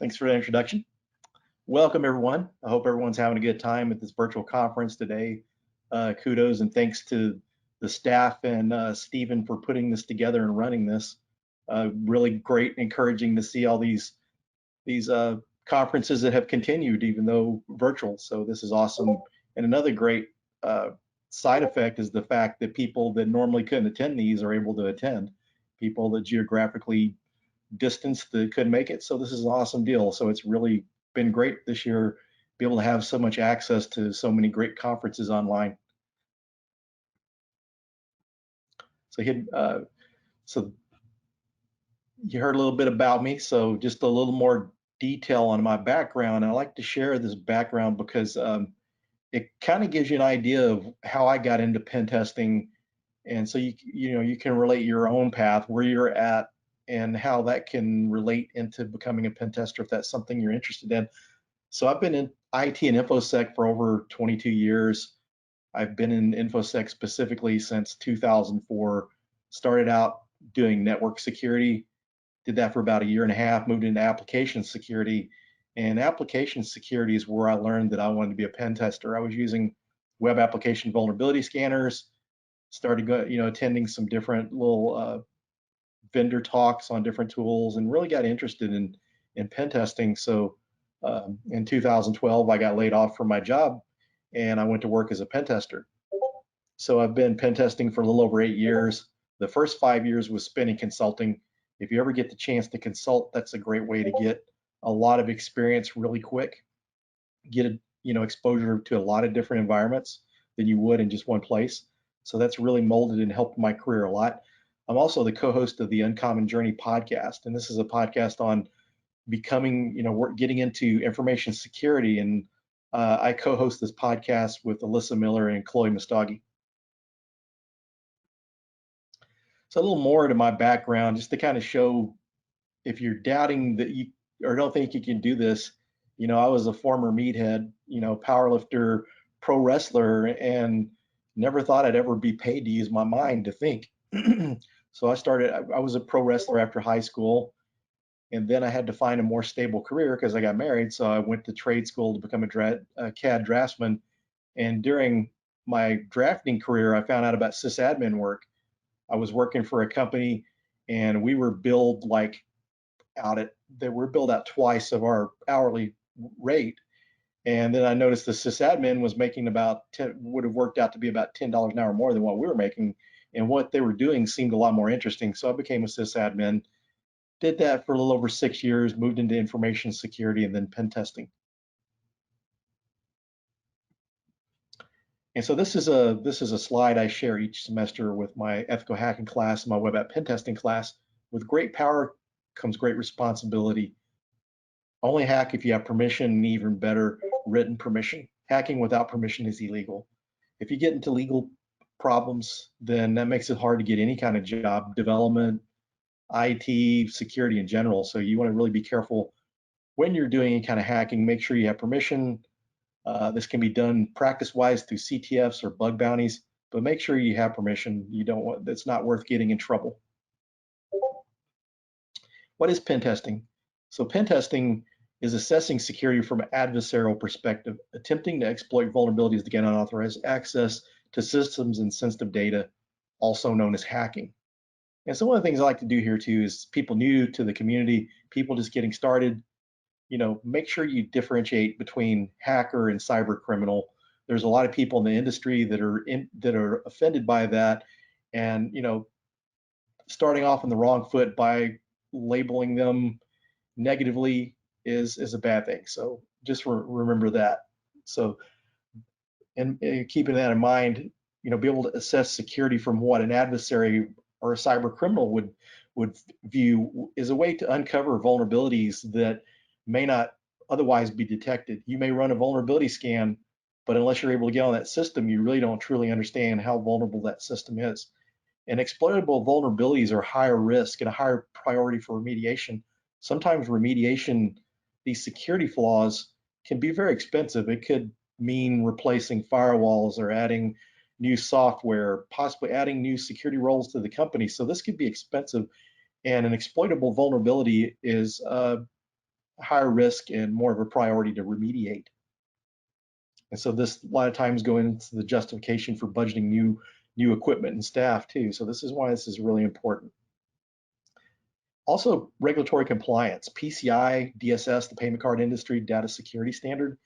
Thanks for the introduction. Welcome, everyone. I hope everyone's having a good time at this virtual conference today. Kudos and thanks to the staff and Stephen for putting this together and running this. Really great, encouraging to see all these conferences that have continued, even though virtual. So this is awesome. And another great side effect is the fact that people that normally couldn't attend these are able to attend. People that geographically distance that couldn't make it. So this is an awesome deal. So it's really been great this year, be able to have so much access to so many great conferences online. So you heard a little bit about me. So just a little more detail on my background. I like to share this background because it kind of gives you an idea of how I got into pen testing. And so you can relate your own path, where you're at, and how that can relate into becoming a pen tester if that's something you're interested in. So I've been in IT and InfoSec for over 22 years. I've been in InfoSec specifically since 2004. Started out doing network security, did that for about a year and a half, moved into application security. And application security is where I learned that I wanted to be a pen tester. I was using web application vulnerability scanners, started attending some different little vendor talks on different tools, and really got interested in pen testing. So in 2012, I got laid off from my job and I went to work as a pen tester. So I've been pen testing for a little over 8 years. The first 5 years was spent in consulting. If you ever get the chance to consult, that's a great way to get a lot of experience really quick, get exposure to a lot of different environments than you would in just one place. So that's really molded and helped my career a lot. I'm also the co-host of the Uncommon Journey podcast, and this is a podcast on becoming, getting into information security. And I co-host this podcast with Alyssa Miller and Chloe Mustagi. So a little more to my background, just to kind of show if you're doubting that you or don't think you can do this. I was a former meathead, powerlifter, pro wrestler, and never thought I'd ever be paid to use my mind to think. So I was a pro wrestler after high school, and then I had to find a more stable career because I got married. So I went to trade school to become a CAD draftsman. And during my drafting career, I found out about sysadmin work. I was working for a company, and we were billed out twice of our hourly rate. And then I noticed the sysadmin was making would have worked out to be about $10 an hour more than what we were making. And what they were doing seemed a lot more interesting. So I became a sysadmin, did that for a little over 6 years, moved into information security and then pen testing. And so this is a slide I share each semester with my ethical hacking class and my web app pen testing class. With great power comes great responsibility. Only hack if you have permission, and even better, written permission. Hacking without permission is illegal. If you get into legal problems, then that makes it hard to get any kind of job, development, IT, security in general. So you want to really be careful when you're doing any kind of hacking. Make sure you have permission. This can be done practice-wise through CTFs or bug bounties, but make sure you have permission. It's not worth getting in trouble. What is pen testing? So pen testing is assessing security from an adversarial perspective, attempting to exploit vulnerabilities to get unauthorized access to systems and sensitive data, also known as hacking. And so one of the things I like to do here too is people new to the community, people just getting started, make sure you differentiate between hacker and cyber criminal. There's a lot of people in the industry that are offended by that, and starting off on the wrong foot by labeling them negatively is a bad thing. So just remember that. So and keeping that in mind, be able to assess security from what an adversary or a cyber criminal would view is a way to uncover vulnerabilities that may not otherwise be detected. You may run a vulnerability scan, but unless you're able to get on that system, you really don't truly understand how vulnerable that system is. And exploitable vulnerabilities are higher risk and a higher priority for remediation. Sometimes remediation, these security flaws, can be very expensive. It could mean replacing firewalls or adding new software, possibly adding new security roles to the company. So this could be expensive. And an exploitable vulnerability is higher risk and more of a priority to remediate. And so this a lot of times go into the justification for budgeting new equipment and staff too. So this is why this is really important. Also, regulatory compliance, PCI, DSS, the payment card industry data security standard,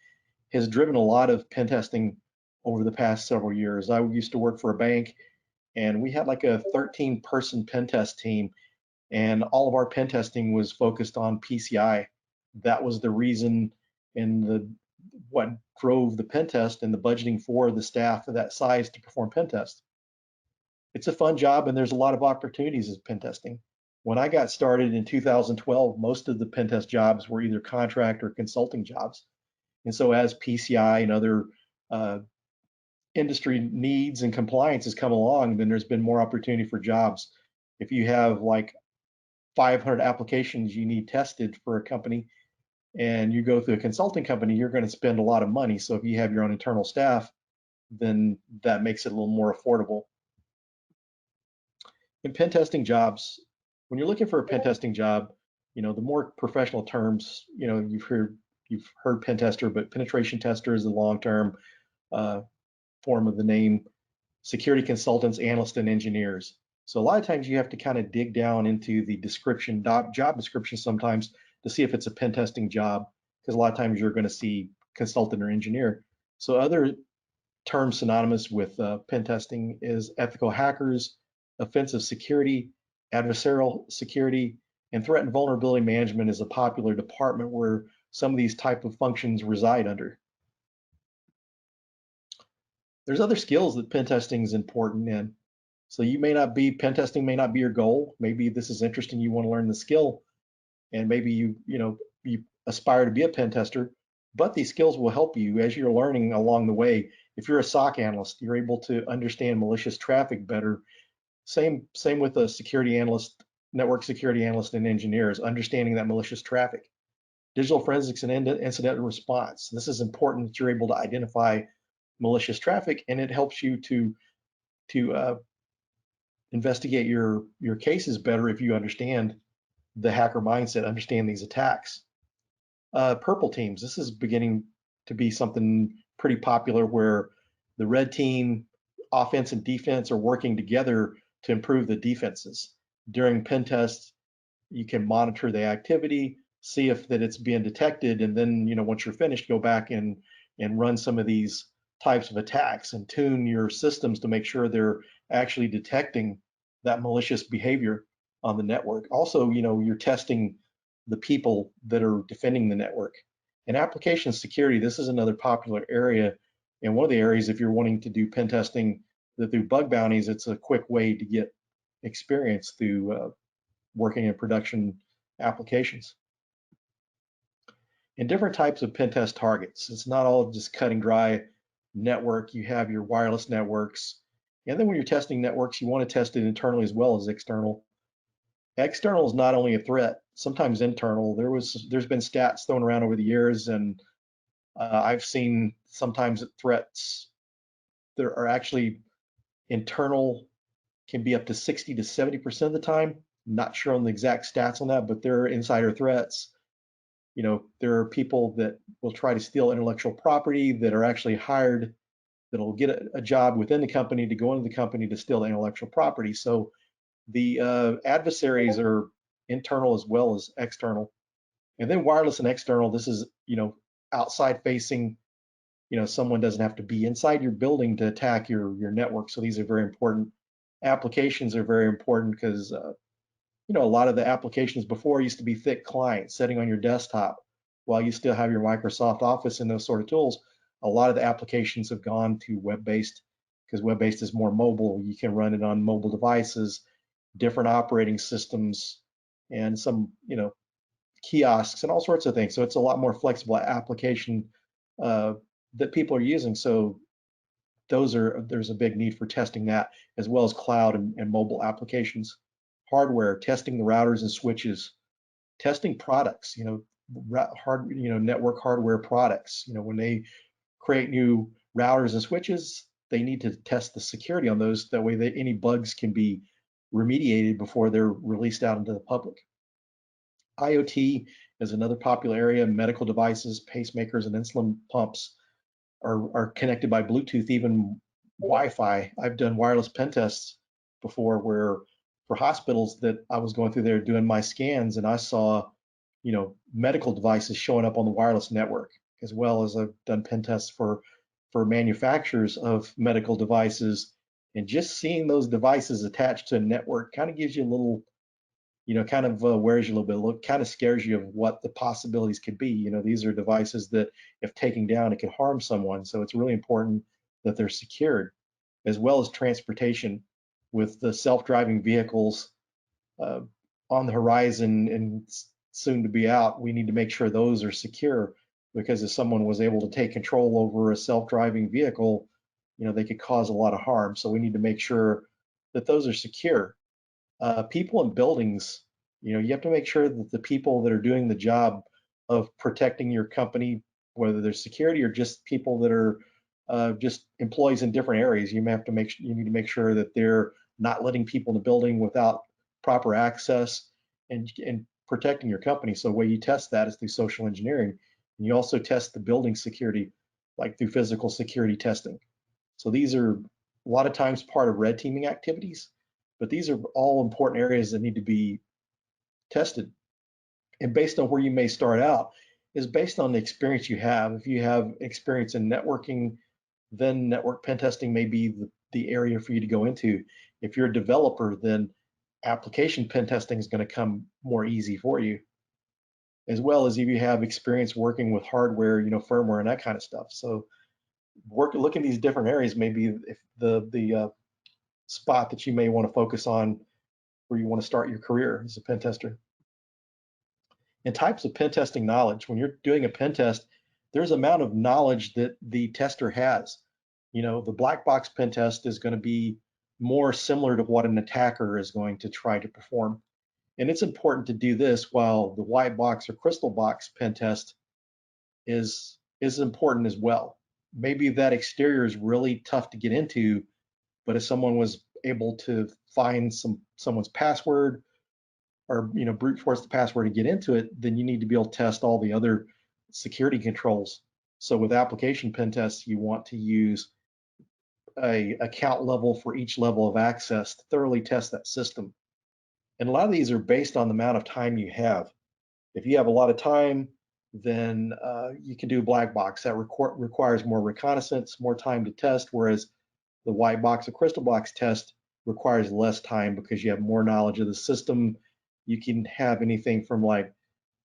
has driven a lot of pen testing over the past several years. I used to work for a bank, and we had like a 13-person pen test team, and all of our pen testing was focused on PCI. That was the reason and what drove the pen test and the budgeting for the staff of that size to perform pen tests. It's a fun job, and there's a lot of opportunities as pen testing. When I got started in 2012, most of the pen test jobs were either contract or consulting jobs. And so as PCI and other industry needs and compliance has come along, then there's been more opportunity for jobs. If you have like 500 applications you need tested for a company and you go through a consulting company, you're going to spend a lot of money. So if you have your own internal staff, then that makes it a little more affordable. In pen testing jobs, when you're looking for a pen testing job, the more professional terms, you've heard pen tester, but penetration tester is the long-term form of the name. Security consultants, analysts, and engineers. So a lot of times you have to kind of dig down into the description, job description sometimes to see if it's a pen testing job, because a lot of times you're going to see consultant or engineer. So other terms synonymous with pen testing is ethical hackers, offensive security, adversarial security, and threat and vulnerability management is a popular department where some of these type of functions reside under. There's other skills that pen testing is important in. So you may not be, pen testing may not be your goal. Maybe this is interesting, you want to learn the skill, and maybe you aspire to be a pen tester, but these skills will help you as you're learning along the way. If you're a SOC analyst, you're able to understand malicious traffic better. Same with a security analyst, network security analyst, and engineers, understanding that malicious traffic. Digital forensics and incident response. This is important that you're able to identify malicious traffic, and it helps you to investigate your cases better if you understand the hacker mindset, understand these attacks. Purple teams, this is beginning to be something pretty popular where the red team, offense and defense, are working together to improve the defenses. During pen tests, you can monitor the activity, see if that it's being detected, and then once you're finished, go back and run some of these types of attacks and tune your systems to make sure they're actually detecting that malicious behavior on the network. Also, you're testing the people that are defending the network. And application security, this is another popular area. And one of the areas, if you're wanting to do pen testing through bug bounties, it's a quick way to get experience through working in production applications. And different types of pen test targets. It's not all just cut and dry network. You have your wireless networks. And then when you're testing networks, you want to test it internally as well as external. External is not only a threat, sometimes internal. There's been stats thrown around over the years, and I've seen sometimes that threats that are actually internal can be up to 60 to 70% of the time. Not sure on the exact stats on that, but there are insider threats. There are people that will try to steal intellectual property that are actually hired, that'll get a job within the company to go into the company to steal the intellectual property. So the adversaries are internal as well as external. And then wireless and external, this is, outside facing, someone doesn't have to be inside your building to attack your network. So these are very important. Applications are very important because, a lot of the applications before used to be thick clients sitting on your desktop while you still have your Microsoft Office and those sort of tools. A lot of the applications have gone to web-based because web-based is more mobile. You can run it on mobile devices, different operating systems, and some, kiosks and all sorts of things. So it's a lot more flexible application that people are using. So there's a big need for testing that, as well as cloud and mobile applications. Hardware, testing the routers and switches, testing products, network hardware products. When they create new routers and switches, they need to test the security on those. That way any bugs can be remediated before they're released out into the public. IoT is another popular area. Medical devices, pacemakers, and insulin pumps are connected by Bluetooth, even Wi-Fi. I've done wireless pen tests before where for hospitals that I was going through there doing my scans, and I saw, medical devices showing up on the wireless network, as well as I've done pen tests for manufacturers of medical devices. And just seeing those devices attached to a network kind of gives you a little, kind of wears you a little bit, kind of scares you of what the possibilities could be. These are devices that if taken down, it could harm someone. So it's really important that they're secured, as well as transportation. With the self-driving vehicles on the horizon and soon to be out, we need to make sure those are secure, because if someone was able to take control over a self-driving vehicle, they could cause a lot of harm. So we need to make sure that those are secure. People in buildings, you have to make sure that the people that are doing the job of protecting your company, whether they're security or just people that are just employees in different areas, you need to make sure that they're not letting people in the building without proper access and protecting your company. So the way you test that is through social engineering. And you also test the building security, like through physical security testing. So these are a lot of times part of red teaming activities, but these are all important areas that need to be tested. And based on where you may start out is based on the experience you have. If you have experience in networking, then network pen testing may be the area for you to go into. If you're a developer, then application pen testing is going to come more easy for you, as well as if you have experience working with hardware, firmware and that kind of stuff. So look at these different areas, maybe if the spot that you may want to focus on where you want to start your career as a pen tester. And types of pen testing knowledge. When you're doing a pen test, there's amount of knowledge that the tester has. The black box pen test is going to be more similar to what an attacker is going to try to perform. And it's important to do this, while the white box or crystal box pen test is important as well. Maybe that exterior is really tough to get into, but if someone was able to find someone's password, or brute force the password to get into it, then you need to be able to test all the other security controls. So with application pen tests, you want to use a account level for each level of access to thoroughly test that system. And a lot of these are based on the amount of time you have. If you have a lot of time, then you can do black box. That requires more reconnaissance, more time to test, whereas the white box or crystal box test requires less time because you have more knowledge of the system. You can have anything from, like,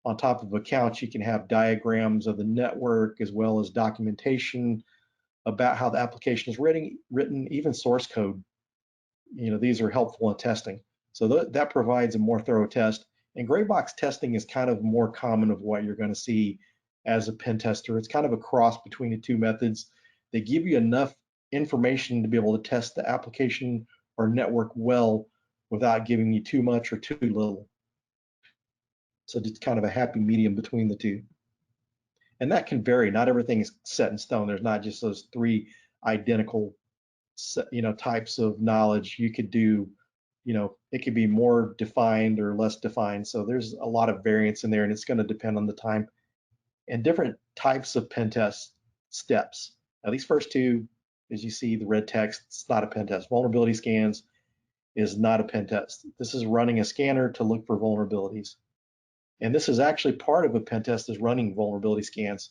on top of accounts, you can have diagrams of the network as well as documentation about how the application is written, even source code. These are helpful in testing. So that provides a more thorough test. And gray box testing is kind of more common of what you're going to see as a pen tester. It's kind of a cross between the two methods. They give you enough information to be able to test the application or network well without giving you too much or too little. So it's kind of a happy medium between the two. And that can vary. Not everything is set in stone. There's not just those three identical, types of knowledge. You could do, it could be more defined or less defined. So there's a lot of variance in there, and it's going to depend on the time and different types of pen test steps. Now, these first two, as you see the red text, it's not a pen test. Vulnerability scans is not a pen test. This is running a scanner to look for vulnerabilities. And this is actually part of a pen test, is running vulnerability scans.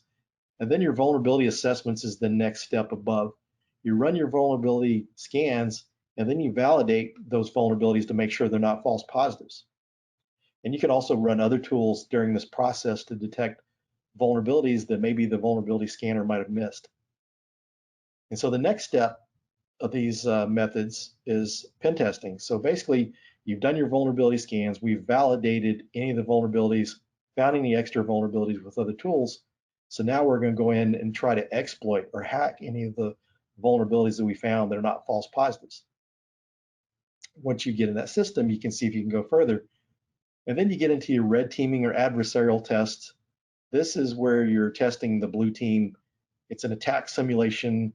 And then your vulnerability assessments is the next step above. You run your vulnerability scans, and then you validate those vulnerabilities to make sure they're not false positives. And you can also run other tools during this process to detect vulnerabilities that maybe the vulnerability scanner might have missed. And so the next step of these methods is pen testing. So basically, you've done your vulnerability scans, we've validated any of the vulnerabilities, found any extra vulnerabilities with other tools. So now we're going to go in and try to exploit or hack any of the vulnerabilities that we found that are not false positives. Once you get in that system, you can see if you can go further. And then you get into your red teaming or adversarial tests. This is where you're testing the blue team. It's an attack simulation,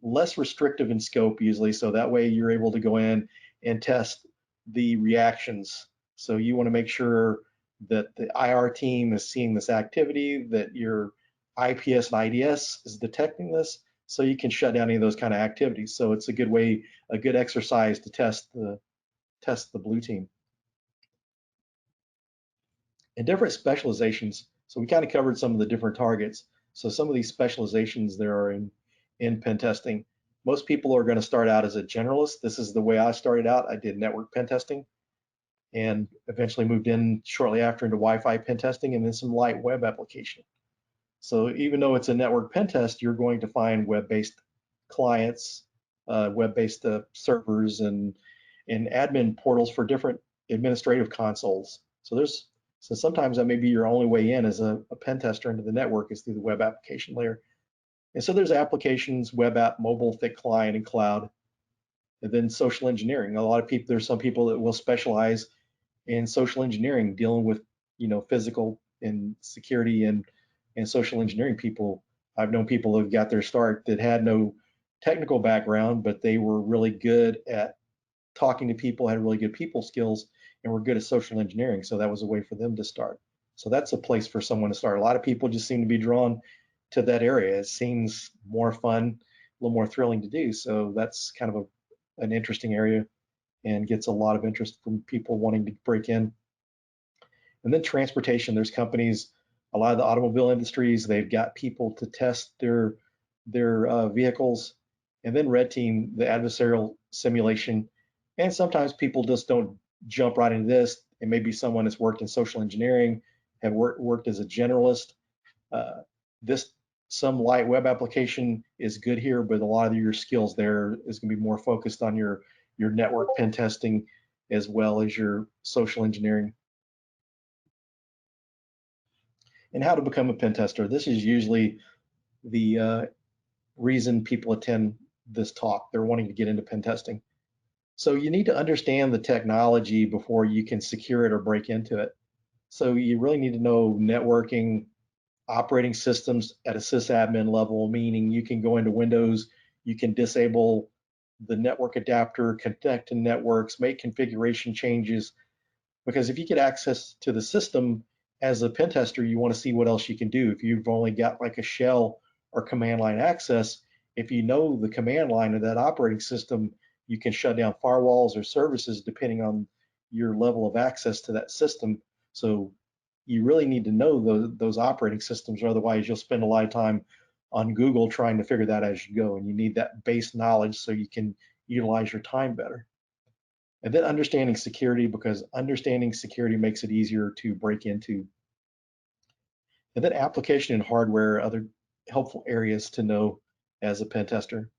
less restrictive in scope usually, so that way you're able to go in and test the reactions. So you want to make sure that the IR team is seeing this activity, that your IPS and IDS is detecting this, so you can shut down any of those kind of activities. So it's a good way, a good exercise to test the blue team. And different specializations. So we kind of covered some of the different targets. So some of these specializations there are in pen testing. Most people are going to start out as a generalist. This is the way I started out. I did network pen testing and eventually moved in shortly after into Wi-Fi pen testing and then some light web application. So even though it's a network pen test, you're going to find web-based clients, web-based servers, and admin portals for different administrative consoles. So sometimes that may be your only way in as a pen tester into the network is through the web application layer. And so there's applications, web app, mobile, thick client, and cloud. And then social engineering. A lot of people, there's some people that will specialize in social engineering, dealing with, physical and security and social engineering people. I've known people who've got their start that had no technical background, but they were really good at talking to people, had really good people skills, and were good at social engineering. So that was a way for them to start. So that's a place for someone to start. A lot of people just seem to be drawn to that area. It seems more fun, a little more thrilling to do. So that's kind of an interesting area and gets a lot of interest from people wanting to break in. And then transportation, there's companies, a lot of the automobile industries, they've got people to test their vehicles. And then red team, the adversarial simulation. And sometimes people just don't jump right into this. It may be someone that's worked in social engineering, have worked as a generalist. Some light web application is good here, but a lot of your skills there is going to be more focused on your network pen testing as well as your social engineering. And how to become a pen tester. This is usually the reason people attend this talk. They're wanting to get into pen testing. So you need to understand the technology before you can secure it or break into it. So you really need to know networking, operating systems at a sysadmin level, meaning you can go into Windows, you can disable the network adapter, connect to networks, make configuration changes. Because if you get access to the system as a pen tester, you want to see what else you can do. If you've only got like a shell or command line access, if you know the command line of that operating system, you can shut down firewalls or services depending on your level of access to that system. So you really need to know those operating systems, or otherwise you'll spend a lot of time on Google trying to figure that out as you go. And you need that base knowledge so you can utilize your time better. And then understanding security, because understanding security makes it easier to break into. And then application and hardware, other helpful areas to know as a pen tester.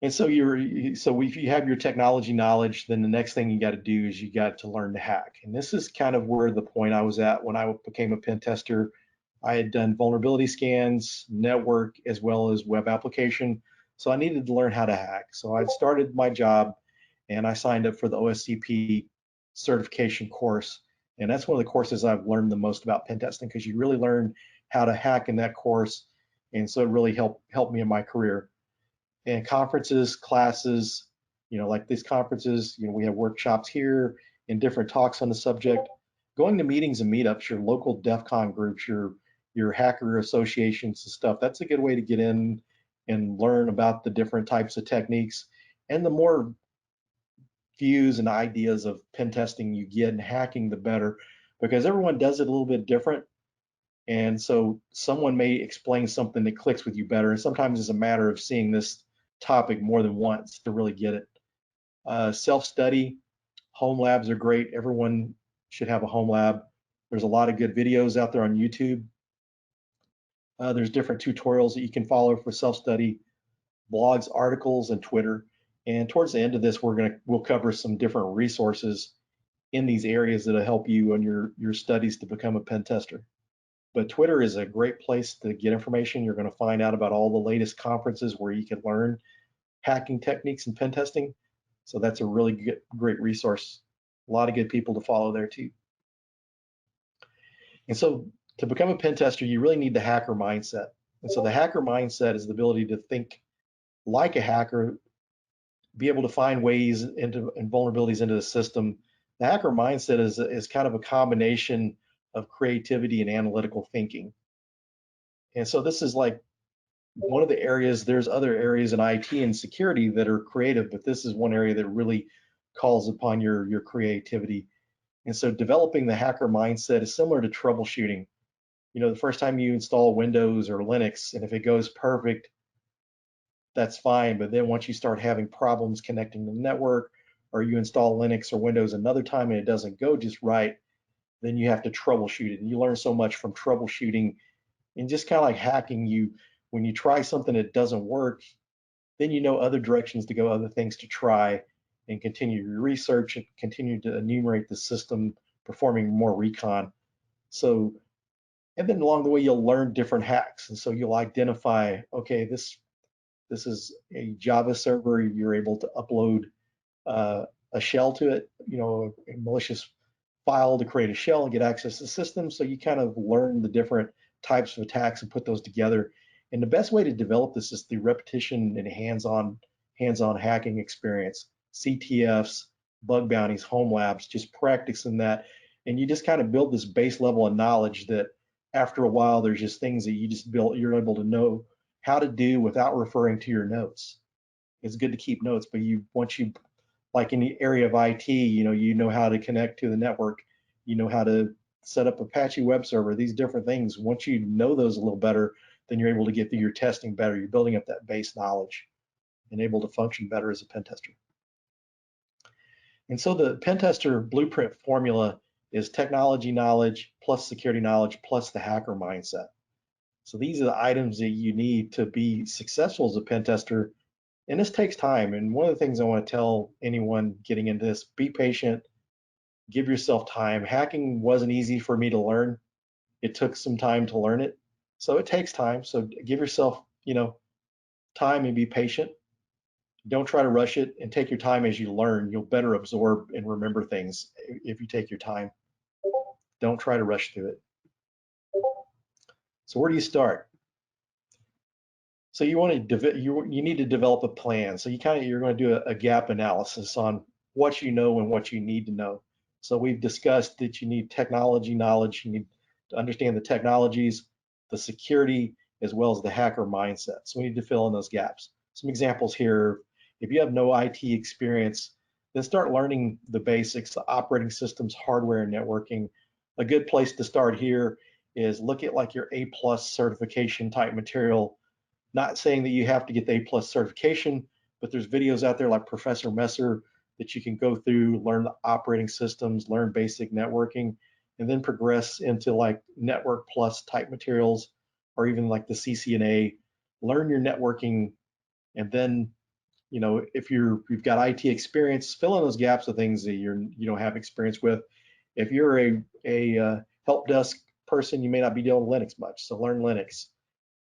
And so if you have your technology knowledge, then the next thing you got to do is you got to learn to hack. And this is kind of where the point I was at when I became a pen tester. I had done vulnerability scans, network, as well as web application. So I needed to learn how to hack. So I started my job and I signed up for the OSCP certification course. And that's one of the courses I've learned the most about pen testing, because you really learn how to hack in that course. And so it really helped me in my career. And conferences, classes, like these conferences, we have workshops here and different talks on the subject. Going to meetings and meetups, your local DEF CON groups, your hacker associations and stuff, that's a good way to get in and learn about the different types of techniques. And the more views and ideas of pen testing you get and hacking, the better, because everyone does it a little bit different. And so someone may explain something that clicks with you better. And sometimes it's a matter of seeing this topic more than once to really get it. Self-study, home labs are great. Everyone should have a home lab. There's a lot of good videos out there on YouTube. There's different tutorials that you can follow for self-study, blogs, articles, and Twitter. And towards the end of this, we'll cover some different resources in these areas that'll help you on your studies to become a pen tester. But Twitter is a great place to get information. You're going to find out about all the latest conferences where you can learn hacking techniques and pen testing. So that's a really great resource. A lot of good people to follow there too. And so to become a pen tester, you really need the hacker mindset. And so the hacker mindset is the ability to think like a hacker, be able to find ways and vulnerabilities into the system The hacker mindset is kind of a combination of creativity and analytical thinking. And so this is like one of the areas. There's other areas in IT and security that are creative, but this is one area that really calls upon your creativity. And so developing the hacker mindset is similar to troubleshooting. You know, the first time you install Windows or Linux, and if it goes perfect, that's fine. But then once you start having problems connecting to the network, or you install Linux or Windows another time and it doesn't go just right, then you have to troubleshoot it. And you learn so much from troubleshooting and just kind of like hacking. When you try something that doesn't work, then you know other directions to go, other things to try, and continue your research and continue to enumerate the system, performing more recon. So, and then along the way, you'll learn different hacks. And so you'll identify, okay, this is a Java server. You're able to upload a shell to it, you know, a malicious file to create a shell and get access to the system. So you kind of learn the different types of attacks and put those together. And the best way to develop this is through repetition and hands-on hacking experience, CTFs, bug bounties, home labs, just practicing that. And you just kind of build this base level of knowledge that after a while, there's just things that you just build, you're able to know how to do without referring to your notes. It's good to keep notes, but once you, like in the area of IT, you know how to connect to the network, you know how to set up Apache web server, these different things. Once you know those a little better, then you're able to get through your testing better. You're building up that base knowledge and able to function better as a pen tester. And so the pen tester blueprint formula is technology knowledge plus security knowledge plus the hacker mindset. So these are the items that you need to be successful as a pen tester. And this takes time. And one of the things I want to tell anyone getting into this, be patient, give yourself time. Hacking wasn't easy for me to learn. It took some time to learn it. So it takes time. So give yourself, time and be patient. Don't try to rush it and take your time as you learn. You'll better absorb and remember things if you take your time. Don't try to rush through it. So where do you start? So you want to you need to develop a plan. So you're going to do a gap analysis on what you know and what you need to know. So we've discussed that you need technology knowledge. You need to understand the technologies, the security, as well as the hacker mindset. So we need to fill in those gaps. Some examples here. If you have no IT experience, then start learning the basics, the operating systems, hardware, and networking. A good place to start here is look at like your A+ certification type material. Not saying that you have to get the A+ certification, but there's videos out there like Professor Messer that you can go through, learn the operating systems, learn basic networking, and then progress into like Network Plus type materials, or even like the CCNA. Learn your networking, and then if you've got IT experience, fill in those gaps of things that you don't have experience with. If you're a help desk person, you may not be dealing with Linux much, so learn Linux.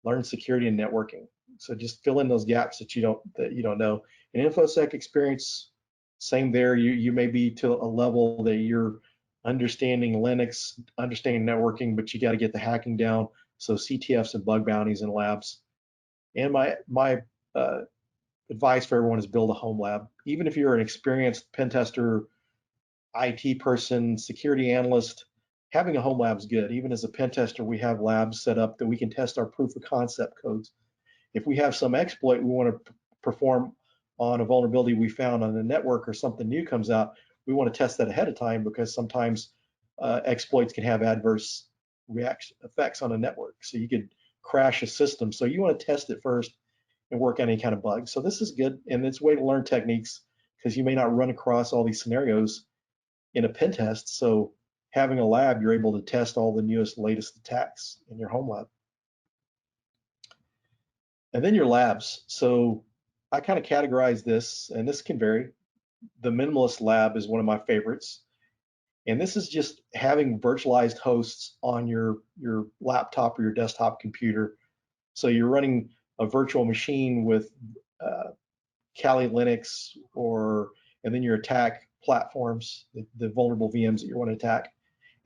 Learn security and networking. So just fill in those gaps that you don't know. And InfoSec experience, same there. You may be to a level that you're understanding Linux, understanding networking, but you got to get the hacking down. So CTFs and bug bounties and labs. And my advice for everyone is build a home lab. Even if you're an experienced pen tester, IT person, security analyst, having a home lab is good. Even as a pen tester, we have labs set up that we can test our proof of concept codes. If we have some exploit we want to perform on a vulnerability we found on the network, or something new comes out, we want to test that ahead of time, because sometimes exploits can have adverse effects on a network. So you could crash a system. So you want to test it first and work on any kind of bugs. So this is good, and it's a way to learn techniques, because you may not run across all these scenarios in a pen test. So having a lab, you're able to test all the newest, latest attacks in your home lab. And then your labs. So I kind of categorize this, and this can vary. The minimalist lab is one of my favorites. And this is just having virtualized hosts on your laptop or your desktop computer. So you're running a virtual machine with Kali Linux, and then your attack platforms, the vulnerable VMs that you want to attack.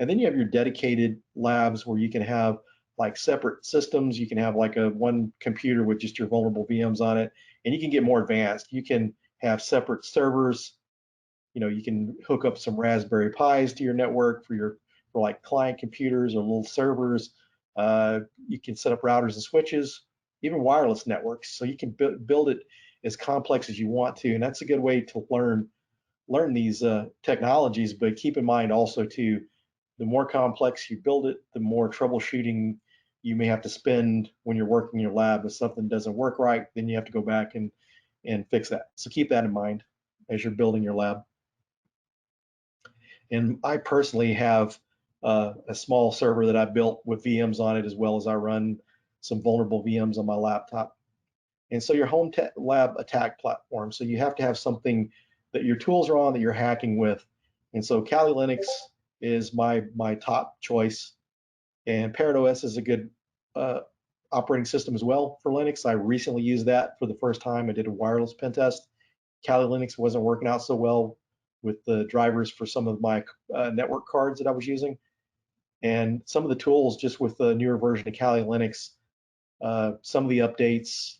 And then you have your dedicated labs where you can have like separate systems. You can have like one computer with just your vulnerable VMs on it, and you can get more advanced. You can have separate servers, you can hook up some Raspberry Pis to your network for like client computers or little servers. You can set up routers and switches, even wireless networks. So you can build it as complex as you want to, and that's a good way to learn these technologies. But keep in mind also too, the more complex you build it, the more troubleshooting you may have to spend when you're working in your lab. If something doesn't work right, then you have to go back and fix that. So keep that in mind as you're building your lab. And I personally have a small server that I built with VMs on it, as well as I run some vulnerable VMs on my laptop. And so your home lab attack platform, so you have to have something that your tools are on that you're hacking with. And so Kali Linux is my top choice, and Parrot OS is a good operating system as well for Linux. I recently used that for the first time. I did a wireless pen test. Kali Linux wasn't working out so well with the drivers for some of my network cards that I was using. And some of the tools, just with the newer version of Kali Linux, some of the updates,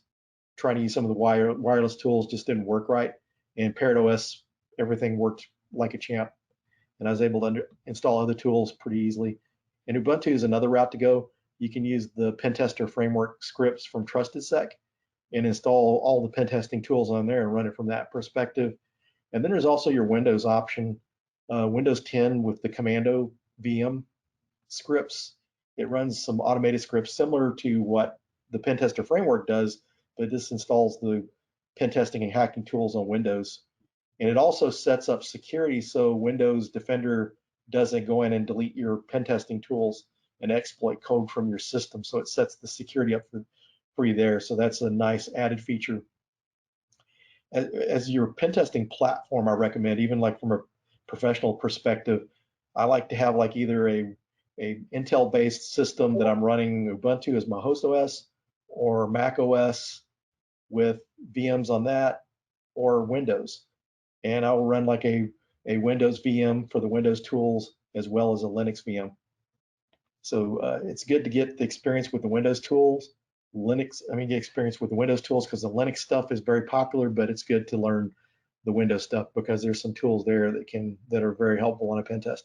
trying to use some of the wireless tools just didn't work right. And Parrot OS, everything worked like a champ. And I was able to install other tools pretty easily. And Ubuntu is another route to go. You can use the Pentester framework scripts from TrustedSec and install all the pen testing tools on there and run it from that perspective. And then there's also your Windows option, Windows 10 with the Commando VM scripts. It runs some automated scripts similar to what the Pentester framework does, but this installs the pen testing and hacking tools on Windows. And it also sets up security so Windows Defender doesn't go in and delete your pen testing tools and exploit code from your system. So it sets the security up for you there. So that's a nice added feature. As your pen testing platform, I recommend, even like from a professional perspective, I like to have like either a Intel-based system that I'm running Ubuntu as my host OS, or Mac OS with VMs on that, or Windows. And I will run like a Windows VM for the Windows tools as well as a Linux VM. So it's good to get the experience with the Windows tools. Get experience with the Windows tools because the Linux stuff is very popular, but it's good to learn the Windows stuff because there's some tools there that are very helpful on a pen test.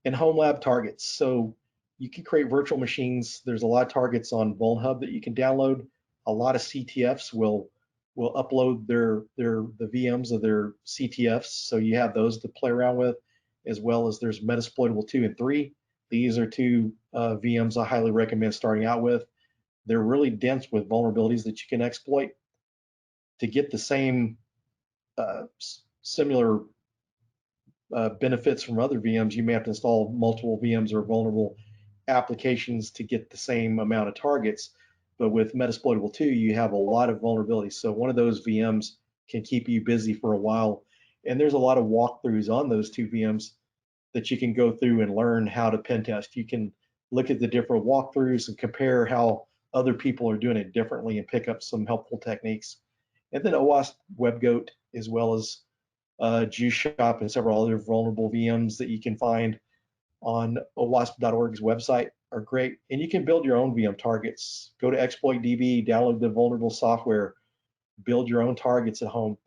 And home lab targets. So you can create virtual machines. There's a lot of targets on VulnHub that you can download. A lot of CTFs will upload the VMs of their CTFs, so you have those to play around with, as well as there's Metasploitable 2 and 3. These are two VMs I highly recommend starting out with. They're really dense with vulnerabilities that you can exploit. To get the same similar benefits from other VMs, you may have to install multiple VMs or vulnerable applications to get the same amount of targets. But with Metasploitable 2, you have a lot of vulnerabilities. So one of those VMs can keep you busy for a while. And there's a lot of walkthroughs on those two VMs that you can go through and learn how to pen test. You can look at the different walkthroughs and compare how other people are doing it differently and pick up some helpful techniques. And then OWASP WebGoat, as well as GWAPT and several other vulnerable VMs that you can find on OWASP.org's website are great. And you can build your own VM targets. Go to ExploitDB, download the vulnerable software, build your own targets at home.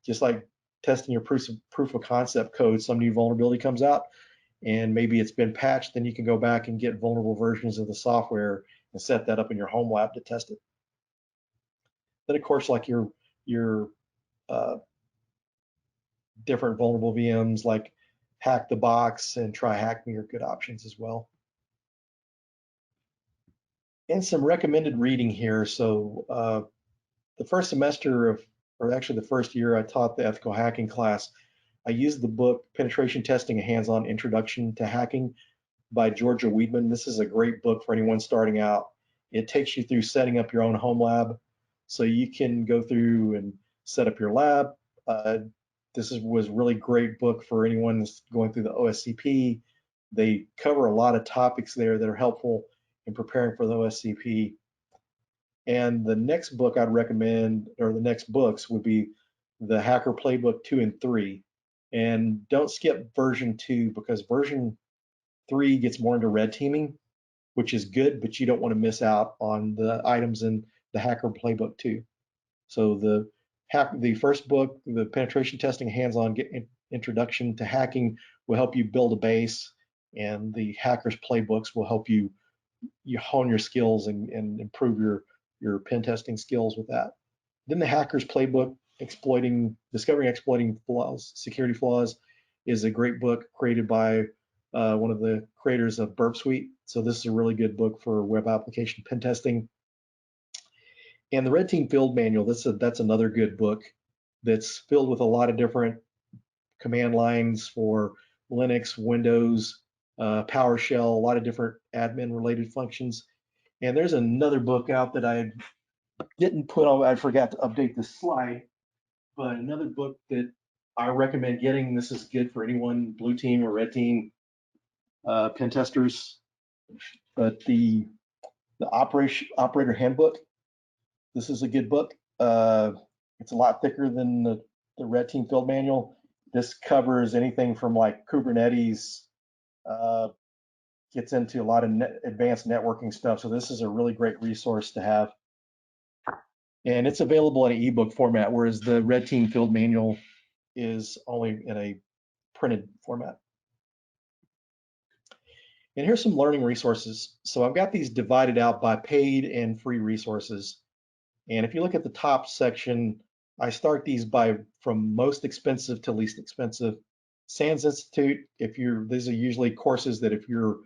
Just like testing your proof of concept code, some new vulnerability comes out and maybe it's been patched, then you can go back and get vulnerable versions of the software and set that up in your home lab to test it. Then of course, like your different vulnerable VMs like Hack the Box and Try Hack Me are good options as well. And some recommended reading here. So the first semester of, or actually the first year I taught the ethical hacking class, I used the book Penetration Testing: A Hands-On Introduction to Hacking by Georgia Weidman. This is a great book for anyone starting out. It takes you through setting up your own home lab, so you can go through and set up your lab. This was really great book for anyone that's going through the OSCP. They cover a lot of topics there that are helpful in preparing for the OSCP. And the next book I'd recommend, or the next books, would be the Hacker Playbook 2 and 3. And don't skip version 2, because version 3 gets more into red teaming, which is good, but you don't want to miss out on the items in the Hacker Playbook 2. So the the first book, the penetration testing hands-on introduction to hacking, will help you build a base, and the hackers playbooks will help you hone your skills and improve your pen testing skills with that. Then the hackers playbook, discovering exploiting flaws, security flaws, is a great book created by one of the creators of Burp Suite. So this is a really good book for web application pen testing. And the Red Team Field Manual, that's another good book that's filled with a lot of different command lines for Linux, Windows, PowerShell, a lot of different admin related functions. And there's another book out that I didn't put on, I forgot to update the slide, but another book that I recommend getting. This is good for anyone, blue team or red team pen testers, but the operator handbook. This is a good book. It's a lot thicker than the red team field manual. This covers anything from like Kubernetes, gets into a lot of advanced networking stuff. So this is a really great resource to have. And it's available in an ebook format, whereas the red team field manual is only in a printed format. And here's some learning resources. So I've got these divided out by paid and free resources. And if you look at the top section, I start these from most expensive to least expensive. SANS Institute, these are usually courses that if your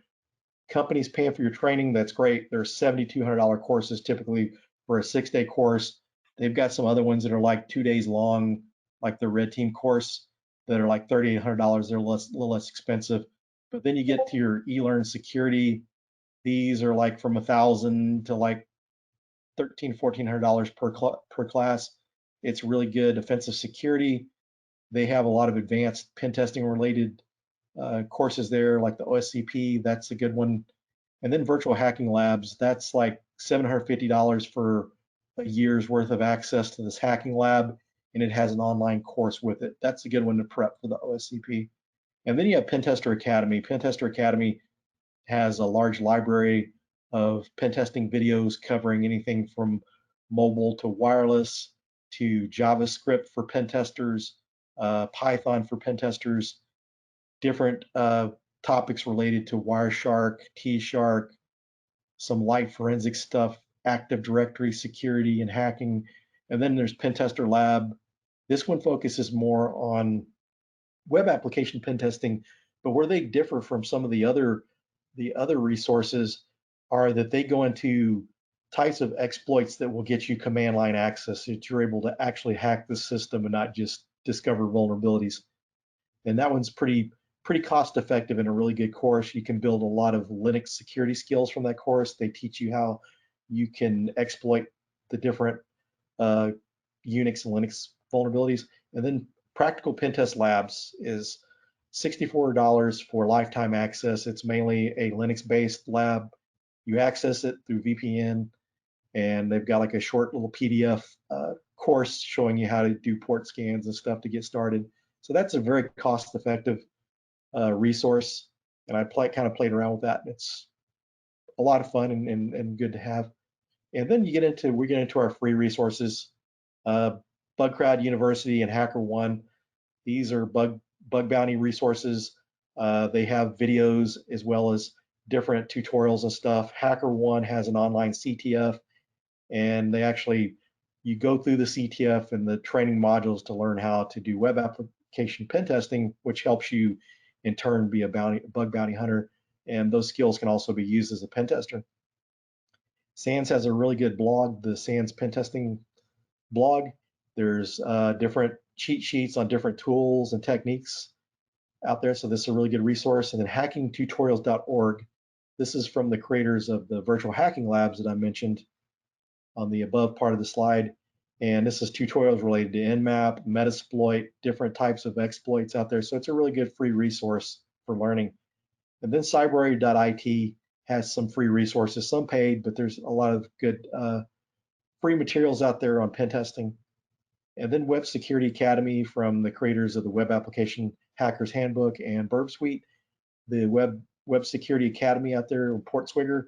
company's paying for your training, that's great. They're $7,200 courses typically for a 6-day course. They've got some other ones that are like 2 days long, like the Red Team course, that are like $3,800. They're a little less expensive. But then you get to your eLearn security. These are like from $1,000 to like $1,300, $1,400 per class. It's really good. Offensive security. They have a lot of advanced pen testing related courses there, like the OSCP. That's a good one. And then virtual hacking labs. That's like $750 for a year's worth of access to this hacking lab, and it has an online course with it. That's a good one to prep for the OSCP. And then you have Pentester Academy. Pentester Academy has a large library of pen testing videos covering anything from mobile to wireless to JavaScript for pen testers, Python for pen testers, different topics related to Wireshark, T-Shark, some light forensic stuff, Active Directory security and hacking. And then there's Pentester Lab. This one focuses more on web application pen testing, but where they differ from some of the other resources are that they go into types of exploits that will get you command line access, so that you're able to actually hack the system and not just discover vulnerabilities. And that one's pretty cost effective and a really good course. You can build a lot of Linux security skills from that course. They teach you how you can exploit the different Unix and Linux vulnerabilities. And then Practical Pen Test Labs is $64 for lifetime access. It's mainly a Linux-based lab. You access it through VPN, and they've got like a short little PDF course showing you how to do port scans and stuff to get started. So that's a very cost-effective resource, and I kind of played around with that. It's a lot of fun and good to have. And then we get into our free resources. Bugcrowd University and HackerOne. These are bug bounty resources. They have videos as well as different tutorials and stuff. HackerOne has an online CTF, and you go through the CTF and the training modules to learn how to do web application pen testing, which helps you in turn be a bug bounty hunter. And those skills can also be used as a pen tester. SANS has a really good blog, the SANS pen testing blog. There's different cheat sheets on different tools and techniques out there. So this is a really good resource. And then hackingtutorials.org. This is from the creators of the virtual hacking labs that I mentioned on the above part of the slide. And this is tutorials related to Nmap, Metasploit, different types of exploits out there. So it's a really good free resource for learning. And then cybersecurity.it has some free resources, some paid, but there's a lot of good free materials out there on pen testing. And then Web Security Academy from the creators of the Web Application Hackers Handbook and Burp Suite. The Web Security Academy out there in Portswigger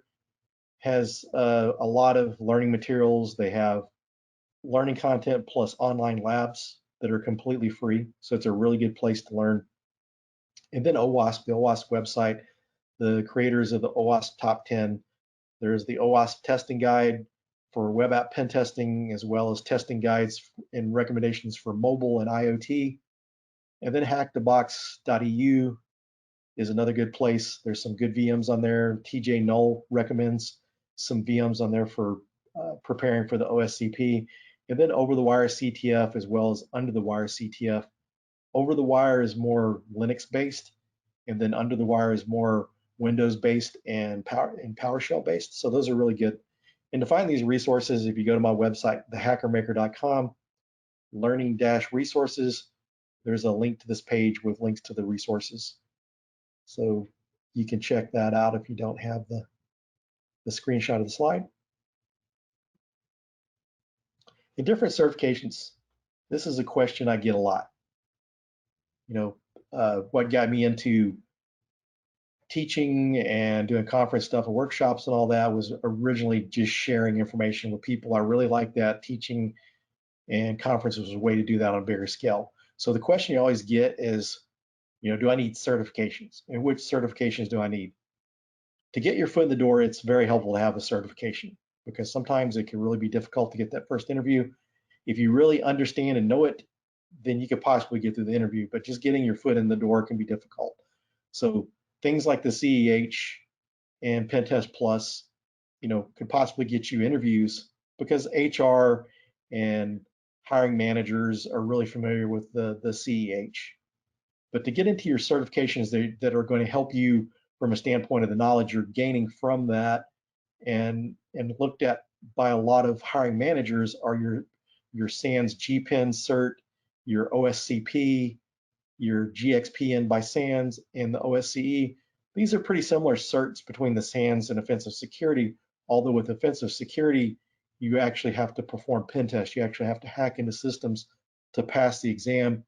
has a lot of learning materials. They have learning content plus online labs that are completely free. So it's a really good place to learn. And then OWASP, the OWASP website, the creators of the OWASP Top 10. There's the OWASP testing guide for web app pen testing, as well as testing guides and recommendations for mobile and IoT. And then hackthebox.eu is another good place. There's some good VMs on there. TJ Null recommends some VMs on there for preparing for the OSCP. And then Over the Wire CTF, as well as Under the Wire CTF. Over the Wire is more Linux based, and then Under the Wire is more Windows based and PowerShell based. So those are really good. And to find these resources, if you go to my website, thehackermaker.com, learning-resources, there's a link to this page with links to the resources. So you can check that out if you don't have the screenshot of the slide. In different certifications, this is a question I get a lot. You know, what got me into teaching and doing conference stuff and workshops and all that was originally just sharing information with people. I really like that. Teaching and conferences was a way to do that on a bigger scale. So the question you always get is, you know, do I need certifications? And which certifications do I need? To get your foot in the door, it's very helpful to have a certification, because sometimes it can really be difficult to get that first interview. If you really understand and know it, then you could possibly get through the interview, but just getting your foot in the door can be difficult. So things like the CEH and Pentest Plus, you know, could possibly get you interviews, because HR and hiring managers are really familiar with the CEH. But to get into your certifications that are going to help you from a standpoint of the knowledge you're gaining from that, and looked at by a lot of hiring managers, are your SANS GPen cert, your OSCP, your GXPN by SANS, and the OSCE. These are pretty similar certs between the SANS and offensive security, although with offensive security, you actually have to perform pen tests. You actually have to hack into systems to pass the exam,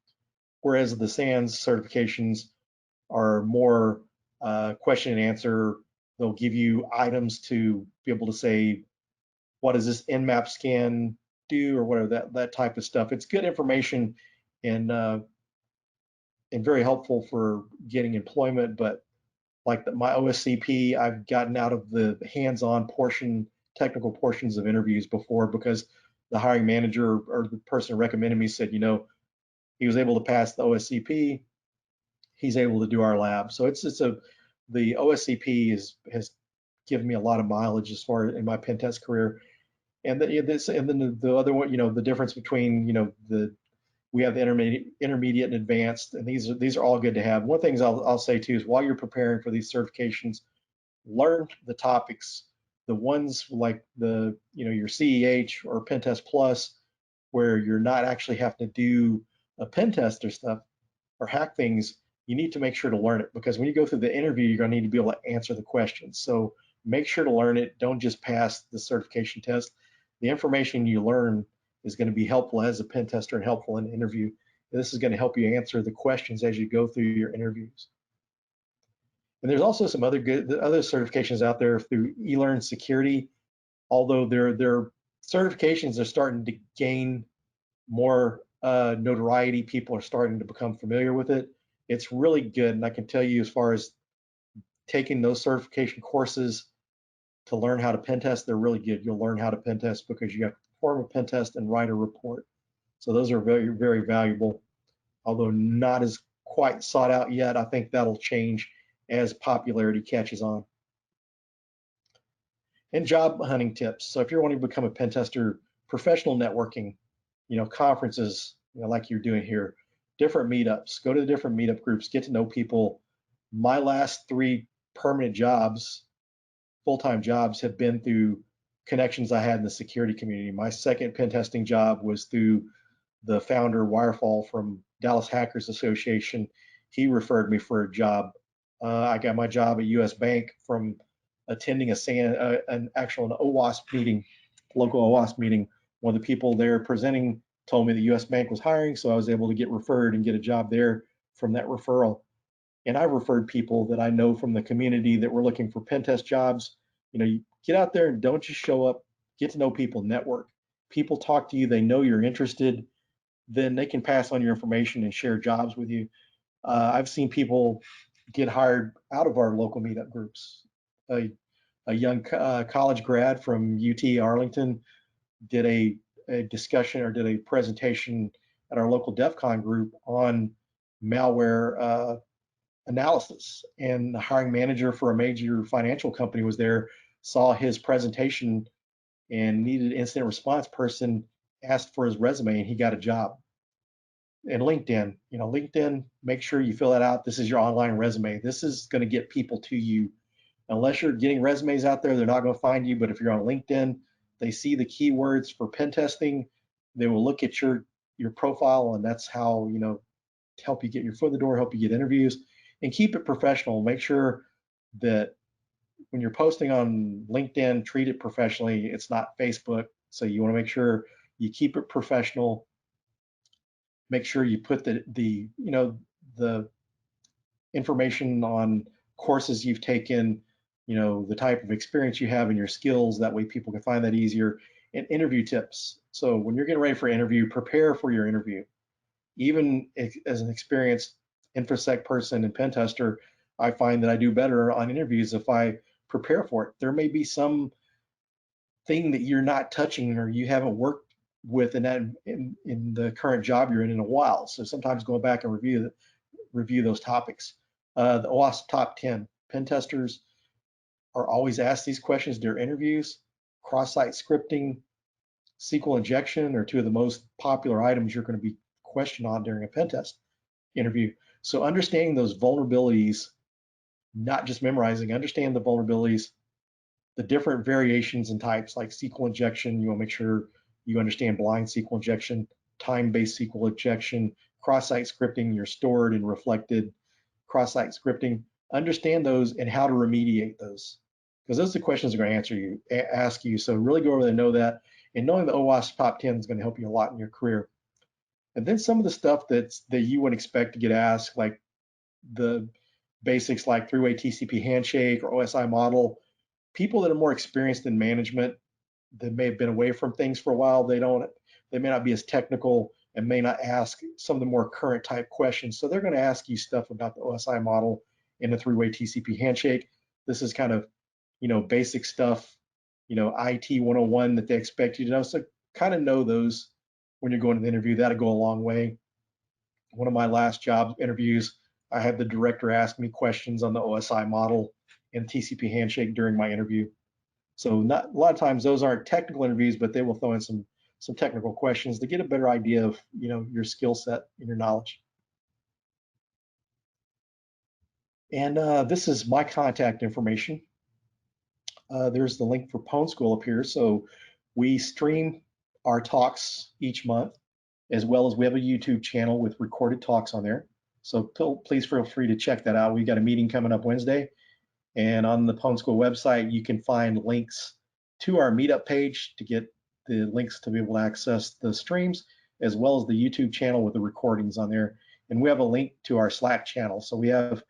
whereas the SANS certifications are more question and answer. They'll give you items to be able to say, what does this Nmap scan do, or whatever, that type of stuff. It's good information and very helpful for getting employment. But like my OSCP, I've gotten out of the hands-on portion, technical portions of interviews before, because the hiring manager or the person who recommended me said, you know, he was able to pass the OSCP, he's able to do our lab. So the OSCP has given me a lot of mileage as far as in my pen test career. And then the other one, you know, the difference between, you know, we have the intermediate and advanced, and these are all good to have. One thing I'll say too is, while you're preparing for these certifications, learn the topics, the ones like the, you know, your CEH or Pentest Plus, where you're not actually having to do a pen test or stuff or hack things. You need to make sure to learn it, because when you go through the interview, you're going to need to be able to answer the questions. So make sure to learn it. Don't just pass the certification test. The information you learn is going to be helpful as a pen tester and helpful in the interview. And this is going to help you answer the questions as you go through your interviews. And there's also some other certifications out there through eLearn Security. Although their certifications are starting to gain more notoriety, people are starting to become familiar with it. It's really good, and I can tell you, as far as taking those certification courses to learn how to pen test, they're really good. You'll learn how to pen test because you have to perform a pen test and write a report. So those are very, very valuable, although not as quite sought out yet. I think that'll change as popularity catches on. And job hunting tips. So if you're wanting to become a pen tester, professional networking, you know, conferences, you know, like you're doing here, different meetups, go to the different meetup groups, get to know people. My last 3 permanent jobs, full-time jobs, have been through connections I had in the security community. My second pen testing job was through the founder, Wirefall, from Dallas Hackers Association. He referred me for a job. I got my job at US Bank from attending an OWASP meeting, local OWASP meeting. One of the people there presenting told me the US Bank was hiring, so I was able to get referred and get a job there from that referral. And I've referred people that I know from the community that were looking for pen test jobs. You know, you get out there and don't just show up, get to know people, network. people talk to you, they know you're interested, then they can pass on your information and share jobs with you. I've seen people get hired out of our local meetup groups. A young college grad from UT Arlington did a discussion or did a presentation at our local DEF CON group on malware analysis. And the hiring manager for a major financial company was there, saw his presentation and needed an incident response person, asked for his resume, and he got a job. And LinkedIn, LinkedIn, make sure you fill that out. This is your online resume. This is going to get people to you. Unless you're getting resumes out there, they're not going to find you. But if you're on LinkedIn, they see the keywords for pen testing. They will look at your profile, and that's how, to help you get your foot in the door, help you get interviews, and keep it professional. Make sure that when you're posting on LinkedIn, treat it professionally. It's not Facebook. So you want to make sure you keep it professional. Make sure you put the information on courses you've taken, the type of experience you have and your skills. That way people can find that easier. And interview tips. So when you're getting ready for an interview, prepare for your interview. Even as an experienced InfoSec person and pen tester, I find that I do better on interviews if I prepare for it. There may be some thing that you're not touching or you haven't worked with in the current job you're in a while. So sometimes going back and review those topics. The OWASP top 10 pen testers are always asked these questions during interviews. Cross-site scripting, SQL injection are two of the most popular items you're going to be questioned on during a pen test interview. So understanding those vulnerabilities, not just memorizing, understand the vulnerabilities, the different variations and types like SQL injection. You want to make sure you understand blind SQL injection, time-based SQL injection, cross-site scripting, your stored and reflected cross-site scripting. Understand those and how to remediate those, because those are the questions they're going to ask you. So really go over there and know that. And knowing the OWASP top 10 is going to help you a lot in your career. And then some of the stuff that you wouldn't expect to get asked, like the basics like three-way TCP handshake or OSI model. People that are more experienced in management, that may have been away from things for a while, they may not be as technical and may not ask some of the more current type questions. So they're going to ask you stuff about the OSI model and the three-way TCP handshake. This is kind of, basic stuff, IT 101 that they expect you to know. So kind of know those when you're going to the interview. That'll go a long way. One of my last job interviews, I had the director ask me questions on the OSI model and TCP handshake during my interview. So not a lot of times those aren't technical interviews, but they will throw in some technical questions to get a better idea of your skill set and your knowledge. And this is my contact information. There's the link for Pwn School up here. So we stream our talks each month, as well as we have a YouTube channel with recorded talks on there. So please feel free to check that out. We've got a meeting coming up Wednesday. And on the Pwn School website, you can find links to our meetup page to get the links to be able to access the streams, as well as the YouTube channel with the recordings on there. And we have a link to our Slack channel. So we have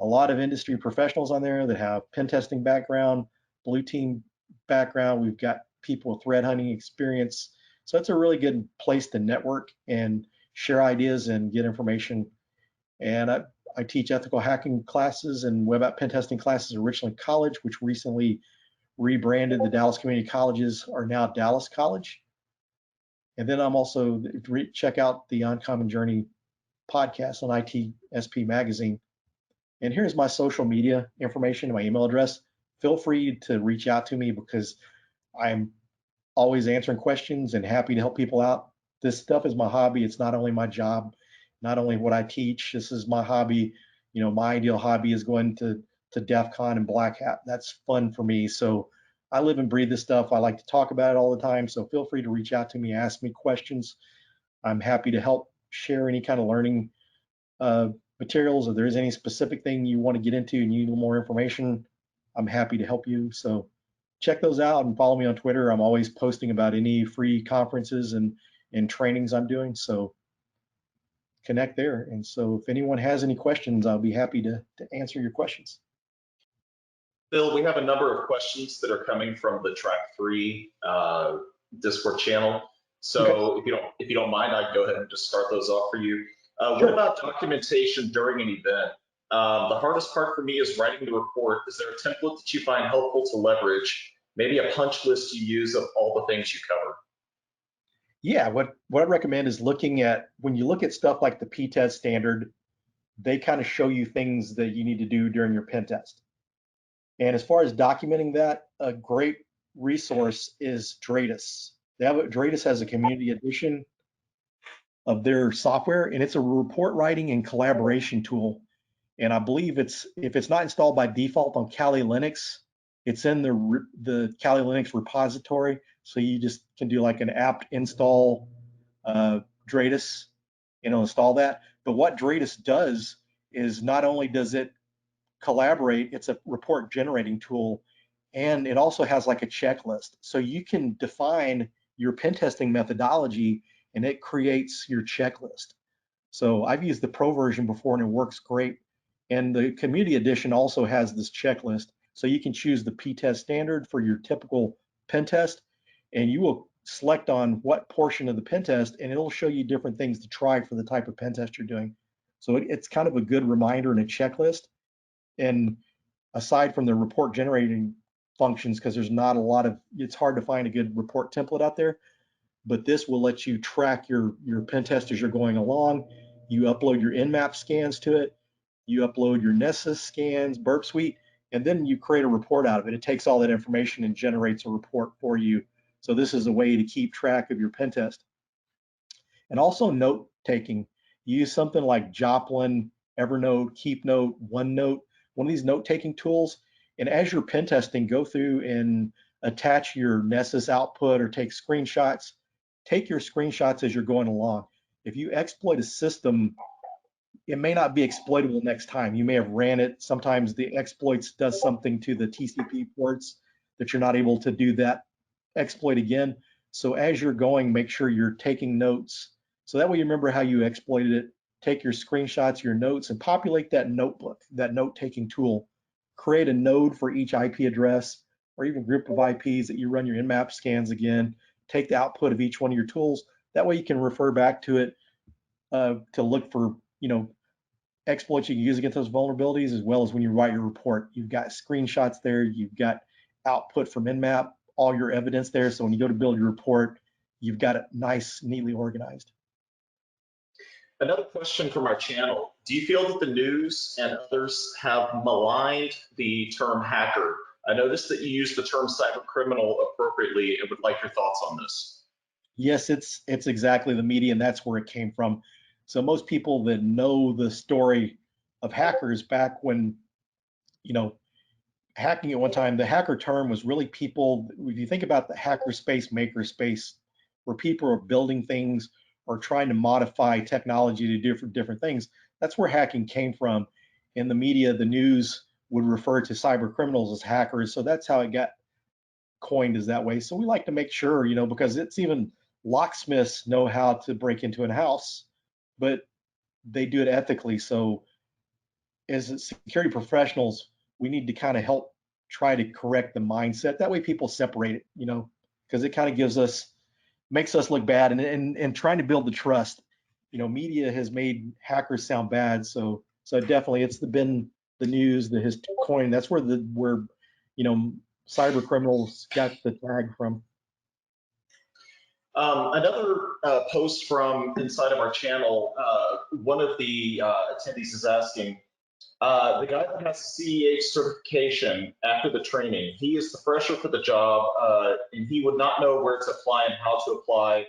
a lot of industry professionals on there that have pen testing background, blue team background. We've got people with threat hunting experience. So it's a really good place to network and share ideas and get information. And I teach ethical hacking classes and web app pen testing classes at Richland College, which recently rebranded. The Dallas Community Colleges are now Dallas College. And then I'm also, check out the Uncommon Journey podcast on ITSP magazine. And here's my social media information, my email address. Feel free to reach out to me because I'm always answering questions and happy to help people out. This stuff is my hobby. It's not only my job, not only what I teach. This is my hobby. My ideal hobby is going to DEF CON and Black Hat. That's fun for me. So I live and breathe this stuff. I like to talk about it all the time. So feel free to reach out to me, ask me questions. I'm happy to help share any kind of learning materials. If there's any specific thing you want to get into and you need more information, I'm happy to help you. So check those out and follow me on Twitter. I'm always posting about any free conferences and trainings I'm doing. So connect there. And so if anyone has any questions, I'll be happy to answer your questions. Phil, we have a number of questions that are coming from the track 3 Discord channel. So Okay. if you don't mind, I can go ahead and just start those off for you. What Sure. about documentation during an event? The hardest part for me is writing the report. Is there a template that you find helpful to leverage? Maybe a punch list you use of all the things you cover. Yeah, what I recommend is looking at, when you look at stuff like the P-test standard, they kind of show you things that you need to do during your pen test. And as far as documenting that, a great resource is Dratus. Dratus has a community edition of their software, and it's a report writing and collaboration tool. And I believe if it's not installed by default on Kali Linux, it's in the Kali Linux repository. So you just can do like an apt install Dratus, and it'll install that. But what Dratus does is not only does it collaborate, it's a report generating tool, and it also has like a checklist. So you can define your pen testing methodology and it creates your checklist. So I've used the pro version before and it works great. And the community edition also has this checklist. So you can choose the P-test standard for your typical pen test, and you will select on what portion of the pen test, and it'll show you different things to try for the type of pen test you're doing. So it's kind of a good reminder and a checklist. And aside from the report generating functions, because there's not a lot of, it's hard to find a good report template out there, but this will let you track your pen test as you're going along. You upload your Nmap scans to it, you upload your Nessus scans, Burp Suite, and then you create a report out of it. It takes all that information and generates a report for you. So this is a way to keep track of your pen test. And also note taking. Use something like Joplin, Evernote, KeepNote, OneNote, one of these note taking tools. And as you're pen testing, go through and attach your Nessus output or take screenshots. Take your screenshots as you're going along. If you exploit a system, it may not be exploitable next time. You may have ran it. Sometimes the exploits does something to the TCP ports that you're not able to do that exploit again. So as you're going, make sure you're taking notes. So that way you remember how you exploited it. Take your screenshots, your notes, and populate that notebook, that note-taking tool. Create a node for each IP address or even group of IPs that you run your Nmap scans again. Take the output of each one of your tools. That way you can refer back to it to look for, exploits you can use against those vulnerabilities, as well as when you write your report. You've got screenshots there, you've got output from Nmap, all your evidence there. So when you go to build your report, you've got it nice, neatly organized. Another question from our channel. Do you feel that the news and others have maligned the term hacker? I noticed that you use the term cyber criminal appropriately and would like your thoughts on this. Yes, it's exactly the media, and that's where it came from. So most people that know the story of hackers back when, hacking at one time, the hacker term was really people, if you think about the hacker space, maker space, where people are building things or trying to modify technology to different things, that's where hacking came from. In the media, the news would refer to cyber criminals as hackers. So that's how it got coined as that way. So we like to make sure, because it's even locksmiths know how to break into a house, but they do it ethically. So as security professionals, we need to kind of help try to correct the mindset. That way people separate it, because it kind of makes us look bad, and trying to build the trust. Media has made hackers sound bad. So definitely it's been the news, the coin. That's where cyber criminals got the tag from. Another post from inside of our channel, one of the attendees is asking, the guy that has CEH certification after the training, he is the fresher for the job, and he would not know where to apply and how to apply.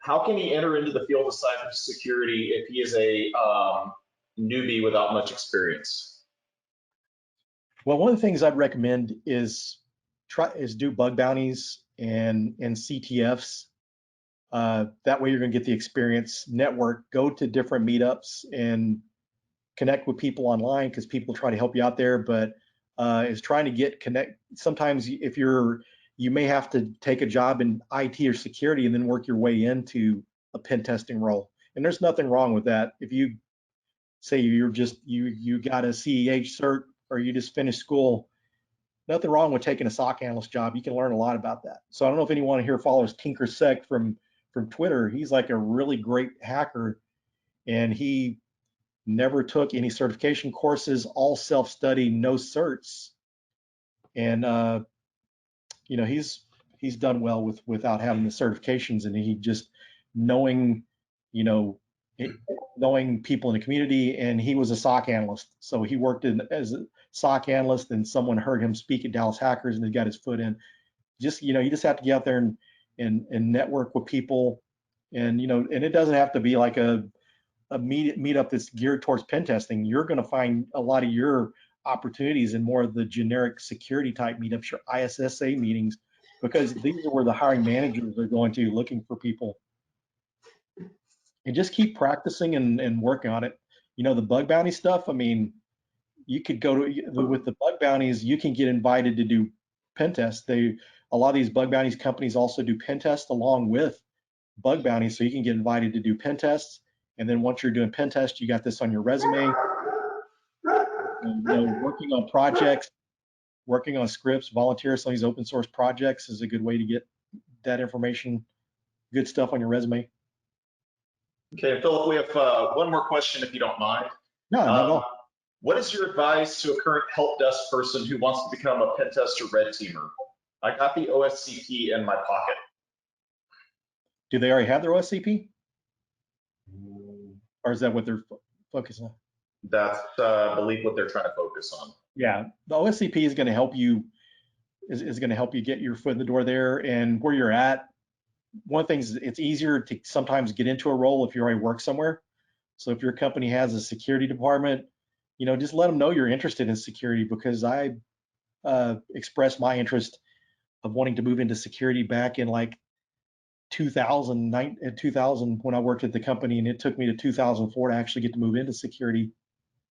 How can he enter into the field of cybersecurity if he is a newbie without much experience? Well, one of the things I'd recommend is do bug bounties and CTFs. That way you're going to get the experience. Network, go to different meetups and connect with people online, because people try to help you out there, but is trying to connect. Sometimes if you may have to take a job in IT or security and then work your way into a pen testing role. And there's nothing wrong with that. If you say you got a CEH cert or you just finished school, nothing wrong with taking a SOC analyst job. You can learn a lot about that. So I don't know if anyone here follows TinkerSec from Twitter. He's like a really great hacker, and he never took any certification courses, all self-study, no certs. And you know, he's done well without having the certifications, and he just knowing, you know, knowing people in the community. And he was a SOC analyst, so he worked as a SOC analyst, and someone heard him speak at Dallas Hackers, and he got his foot in. Just, you know, you just have to get out there and network with people, and, you know, and it doesn't have to be like a meetup that's geared towards pen testing. You're going to find a lot of your opportunities in more of the generic security type meetups, your ISSA meetings, because these are where the hiring managers are going to looking for people. And just keep practicing and working on it. You know, the bug bounty stuff, I mean, you could go to, with the bug bounties, you can get invited to do pen tests. A lot of these bug bounties companies also do pen tests along with bug bounties, so you can get invited to do pen tests. And then once you're doing pen tests, you got this on your resume. And, you know, working on projects, working on scripts, volunteers on these open source projects is a good way to get that information, good stuff on your resume. Okay, Philip, we have one more question, if you don't mind. No, not at all. What is your advice to a current help desk person who wants to become a pen tester red teamer? I got the OSCP in my pocket. Do they already have their OSCP? Or is that what they're focusing on? That's, I believe, what they're trying to focus on. Yeah, the OSCP is going to help you, is going to help you get your foot in the door there and where you're at. One of the things, it's easier to sometimes get into a role if you already work somewhere. So if your company has a security department, you know, just let them know you're interested in security, because I expressed my interest of wanting to move into security back in like 2000 when I worked at the company, and it took me to 2004 to actually get to move into security.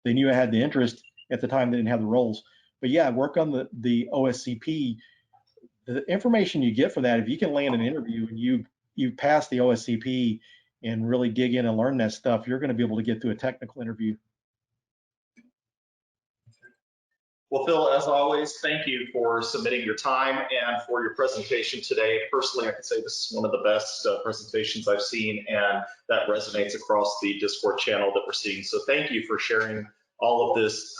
They knew I had the interest at the time. They didn't have the roles, but yeah, work on the OSCP. The information you get for that, if you can land an interview and you pass the OSCP and really dig in and learn that stuff, you're going to be able to get through a technical interview. Well, Phil, as always, thank you for submitting your time and for your presentation today. Personally, I can say this is one of the best presentations I've seen, and that resonates across the Discord channel that we're seeing. So thank you for sharing all of this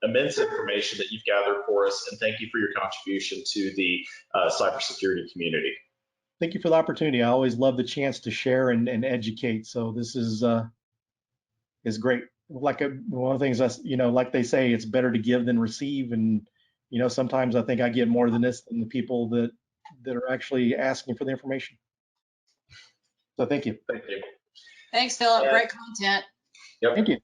immense information that you've gathered for us, and thank you for your contribution to the cybersecurity community. Thank you for the opportunity. I always love the chance to share and educate. So this is great. Like one of the things, you know, like they say, it's better to give than receive. And, you know, sometimes I think I get more than this than the people that are actually asking for the information. So thank you. Thank you. Thanks, Philip. Great content. Yep. Thank you.